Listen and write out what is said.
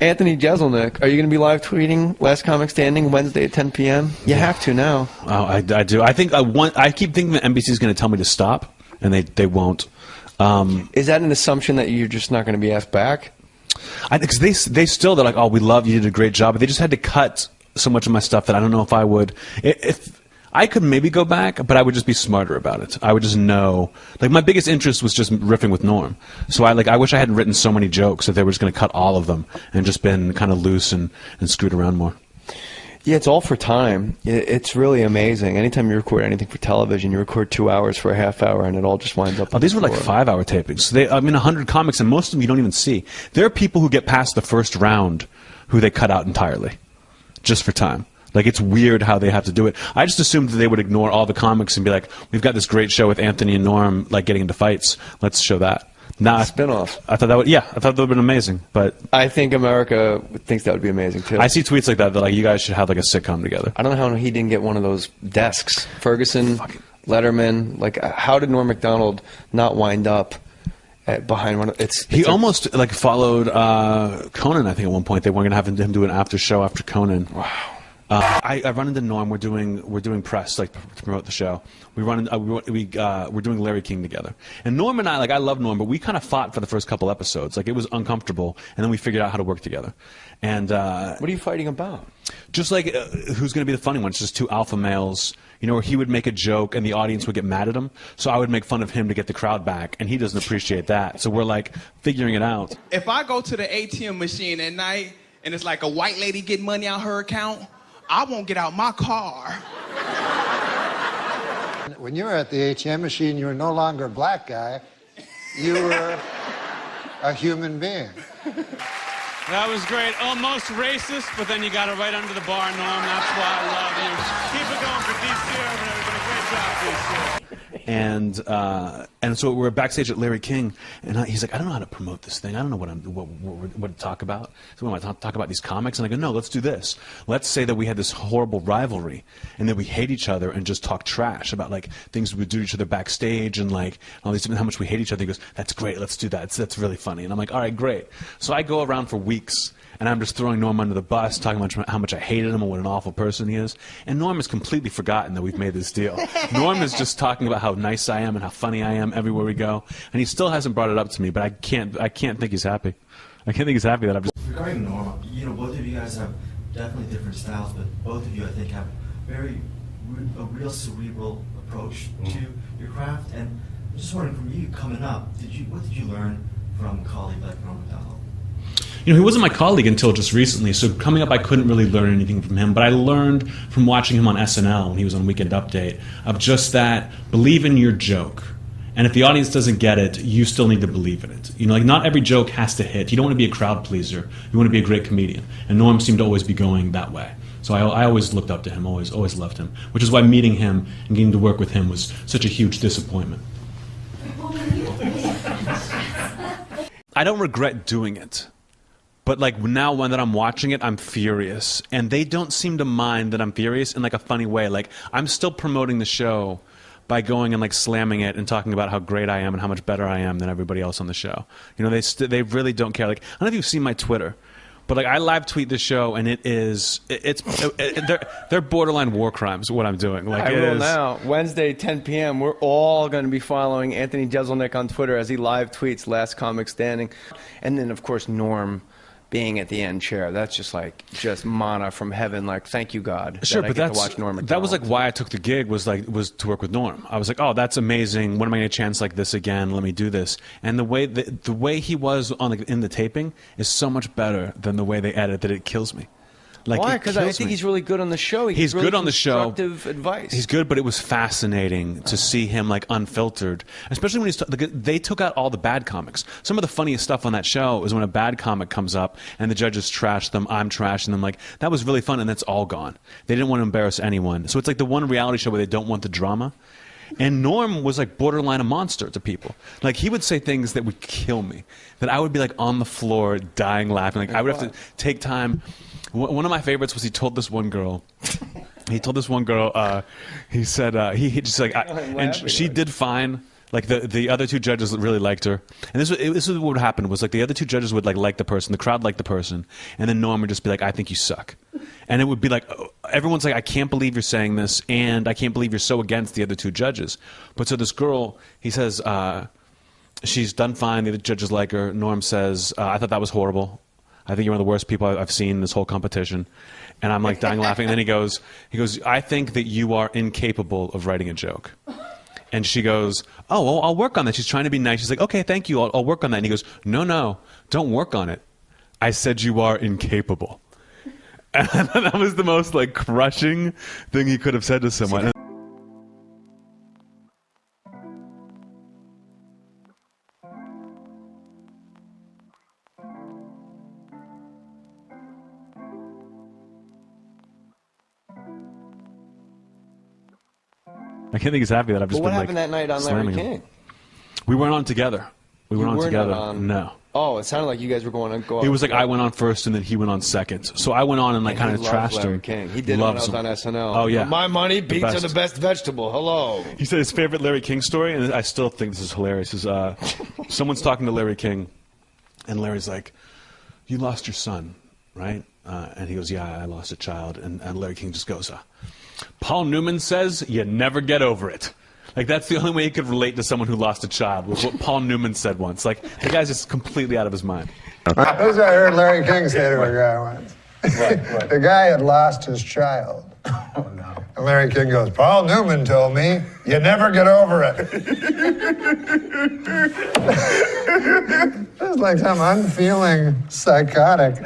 Anthony Jeselnik, are you going to be live tweeting Last Comic Standing Wednesday at 10 p.m.? You have to now. Oh, I do. I think I keep thinking that NBC is going to tell me to stop, and they won't. Is that an assumption that you're just not going to be asked back? Because they're like, oh, we love you, did a great job, but they just had to cut so much of my stuff that I don't know if I would. If I could maybe go back, but I would just be smarter about it. I would just know. Like, my biggest interest was just riffing with Norm. So I wish I hadn't written so many jokes that they were just going to cut all of them and just been kind of loose and screwed around more. Yeah, it's all for time. It's really amazing. Anytime you record anything for television, you record 2 hours for a half hour, and it all just winds up. Oh, these were like 5-hour tapings. 100 comics, and most of them you don't even see. There are people who get past the first round who they cut out entirely, just for time. Like, it's weird how they have to do it. I just assumed that they would ignore all the comics and be like, we've got this great show with Anthony and Norm, like, getting into fights. Let's show that. Nah, spinoff. I thought that would have been amazing. But I think America thinks that would be amazing too. I see tweets like that like, you guys should have like a sitcom together. I don't know how he didn't get one of those desks. Ferguson, Letterman. Like, how did Norm Macdonald not wind up behind one? He almost like followed Conan. I think at one point they weren't going to have him do an after show after Conan. Wow. I run into Norm. We're doing press like to promote the show. We're doing Larry King together. And Norm and I love Norm, but we kind of fought for the first couple episodes. Like, it was uncomfortable, and then we figured out how to work together. And what are you fighting about? Just like who's going to be the funny one? It's just two alpha males. You know, where he would make a joke and the audience would get mad at him. So I would make fun of him to get the crowd back, and he doesn't appreciate that. So we're like figuring it out. If I go to the ATM machine at night and it's like a white lady getting money out her account, I won't get out my car. When you were at the ATM machine, you were no longer a black guy. You were a human being. That was great. Almost racist, but then you got it right under the bar, Norm. That's why I love you. Keep it going for DC Urban, everybody. Great job, DC. And so we're backstage at Larry King, and he's like, I don't know how to promote this thing. I don't know what to talk about. So we want to talk about these comics, and I go, no, let's do this. Let's say that we had this horrible rivalry, and that we hate each other, and just talk trash about like things we would do to each other backstage, and like all these how much we hate each other. He goes, that's great. Let's do that. That's really funny. And I'm like, all right, great. So I go around for weeks. And I'm just throwing Norm under the bus, talking about how much I hated him and what an awful person he is. And Norm has completely forgotten that we've made this deal. Norm is just talking about how nice I am and how funny I am everywhere we go. And he still hasn't brought it up to me, but I can't think he's happy. I can't think he's happy that I'm just... Regarding Norm, you know, both of you guys have definitely different styles, but both of you, I think, have a real cerebral approach to your craft. And I'm just wondering, from you coming up, what did you learn from a colleague like Norm Macdonald? You know, he wasn't my colleague until just recently, so coming up I couldn't really learn anything from him, but I learned from watching him on SNL when he was on Weekend Update of just that, believe in your joke. And if the audience doesn't get it, you still need to believe in it. You know, like, not every joke has to hit. You don't want to be a crowd pleaser. You want to be a great comedian. And Norm seemed to always be going that way. So I always looked up to him, always loved him, which is why meeting him and getting to work with him was such a huge disappointment. I don't regret doing it. But like now when that I'm watching it, I'm furious. And they don't seem to mind that I'm furious in like a funny way. Like, I'm still promoting the show by going and like slamming it and talking about how great I am and how much better I am than everybody else on the show. You know, they really don't care. Like, I don't know if you've seen my Twitter, but like I live tweet the show and they're borderline war crimes what I'm doing. Like, I will now. Wednesday, 10 p.m. We're all going to be following Anthony Jeselnik on Twitter as he live tweets Last Comic Standing, and then of course Norm being at the end chair. That's just manna from heaven. Like, thank you, God. Sure, but to watch Norm Macdonald. That was like why I took the gig, was to work with Norm. I was like, oh, that's amazing. When am I going to get a chance like this again? Let me do this. And the way he was in the taping is so much better than the way they edit that it kills me. Like, why? Because I think he's really good on the show. He's really good on the show. Constructive advice. He's good, but it was fascinating to see him like unfiltered, especially when they took out all the bad comics. Some of the funniest stuff on that show is when a bad comic comes up and the judges trash them, I'm trashing them. Like, that was really fun, and that's all gone. They didn't want to embarrass anyone. So it's like the one reality show where they don't want the drama. And Norm was like borderline a monster to people. Like, he would say things that would kill me, that I would be like on the floor dying laughing. Like, I would have to take time. One of my favorites was he told this one girl, he said, he just like, and she did fine. Like the other two judges really liked her, and this is what would happen was like the other two judges would like the person, the crowd liked the person, and then Norm would just be like, I think you suck, and it would be like everyone's like, I can't believe you're saying this, and I can't believe you're so against the other two judges. But so this girl, he says, she's done fine. The other judges like her. Norm says, I thought that was horrible. I think you're one of the worst people I've seen in this whole competition. And I'm like dying laughing. And then he goes, I think that you are incapable of writing a joke. And she goes, oh, well, I'll work on that. She's trying to be nice. She's like, okay, thank you. I'll work on that. And he goes, no, don't work on it. I said you are incapable. And that was the most like crushing thing he could have said to someone. I can't think he's happy that I've just But what been happened like that night on Larry slamming him. King? We weren't on together. We weren't on were together. not on- No. Oh, it sounded like you guys were going to go. He was like, I went on first, and then he went on second. So I went on and like And he kind of loves trashed Larry him. King. He did it when I Loves was him. on SNL. Oh yeah. My money, beets are best. the best vegetable. Hello. He said his favorite Larry King story, and I still think this is hilarious. Is someone's talking to Larry King, and Larry's like, "You lost your son, right?" And he goes, "Yeah, I lost a child." And Larry King just goes, "Paul Newman says you never get over it." Like that's the only way he could relate to someone who lost a child was what Paul Newman said once. Like the guy's just completely out of his mind. This is what I heard Larry King say to a guy once. The guy had lost his child. Oh, no. And Larry King goes, Paul Newman told me, you never get over it. It's like some unfeeling psychotic.